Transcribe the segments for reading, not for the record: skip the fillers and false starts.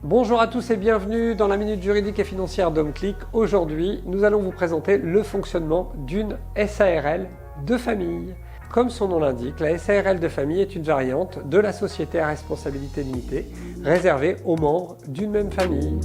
Bonjour à tous et bienvenue dans la Minute Juridique et Financière d'HomeClick. Aujourd'hui, nous allons vous présenter le fonctionnement d'une SARL de famille. Comme son nom l'indique, la SARL de famille est une variante de la société à responsabilité limitée réservée aux membres d'une même famille.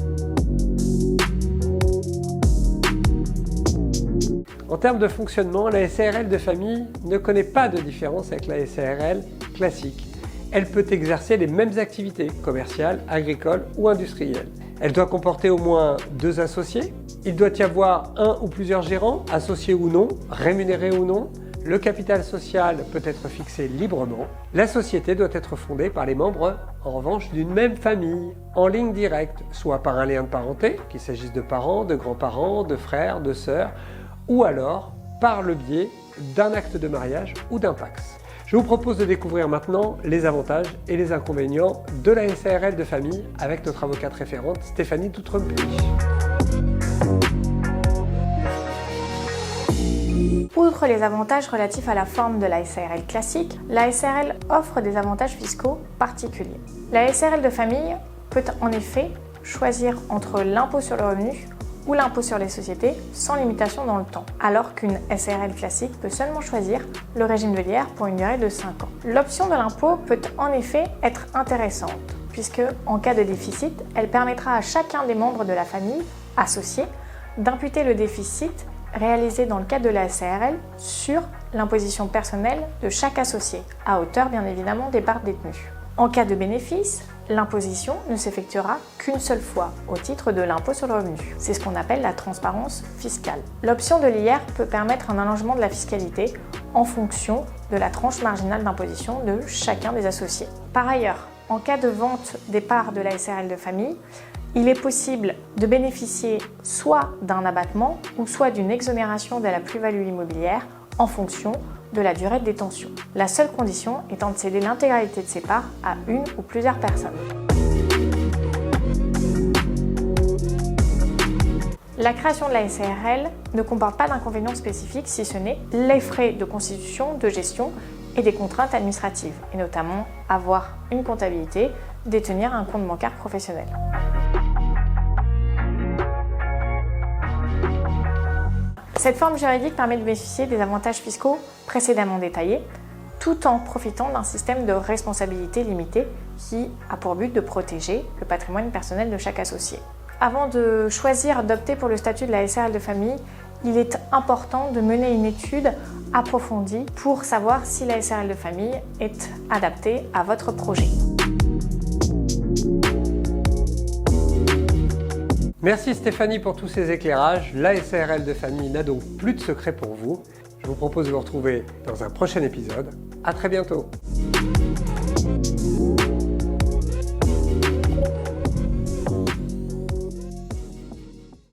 En termes de fonctionnement, la SARL de famille ne connaît pas de différence avec la SARL classique. Elle peut exercer les mêmes activités commerciales, agricoles ou industrielles. Elle doit comporter au moins 2 associés. Il doit y avoir un ou plusieurs gérants, associés ou non, rémunérés ou non. Le capital social peut être fixé librement. La société doit être fondée par les membres, en revanche, d'une même famille, en ligne directe, soit par un lien de parenté, qu'il s'agisse de parents, de grands-parents, de frères, de sœurs, ou alors par le biais d'un acte de mariage ou d'un PACS. Je vous propose de découvrir maintenant les avantages et les inconvénients de la SARL de famille avec notre avocate référente Stéphanie Doutrempuy. Outre les avantages relatifs à la forme de la SARL classique, la SARL offre des avantages fiscaux particuliers. La SARL de famille peut en effet choisir entre l'impôt sur le revenu ou l'impôt sur les sociétés sans limitation dans le temps, alors qu'une SARL classique peut seulement choisir le régime de l'IR pour une durée de 5 ans. L'option de l'impôt peut en effet être intéressante, puisque en cas de déficit, elle permettra à chacun des membres de la famille associée d'imputer le déficit réalisé dans le cadre de la SARL sur l'imposition personnelle de chaque associé, à hauteur bien évidemment des parts détenues. En cas de bénéfice, l'imposition ne s'effectuera qu'une seule fois au titre de l'impôt sur le revenu. C'est ce qu'on appelle la transparence fiscale. L'option de l'IR peut permettre un allongement de la fiscalité en fonction de la tranche marginale d'imposition de chacun des associés. Par ailleurs, en cas de vente des parts de la SARL de famille, il est possible de bénéficier soit d'un abattement ou soit d'une exonération de la plus-value immobilière en fonction de la durée de détention. La seule condition étant de céder l'intégralité de ses parts à une ou plusieurs personnes. La création de la SARL ne comporte pas d'inconvénients spécifiques si ce n'est les frais de constitution, de gestion et des contraintes administratives, et notamment avoir une comptabilité, détenir un compte bancaire professionnel. Cette forme juridique permet de bénéficier des avantages fiscaux précédemment détaillés, tout en profitant d'un système de responsabilité limitée qui a pour but de protéger le patrimoine personnel de chaque associé. Avant de choisir d'opter pour le statut de la SARL de famille, il est important de mener une étude approfondie pour savoir si la SARL de famille est adaptée à votre projet. Merci Stéphanie pour tous ces éclairages. La SARL de famille n'a donc plus de secret pour vous. Je vous propose de vous retrouver dans un prochain épisode. À très bientôt.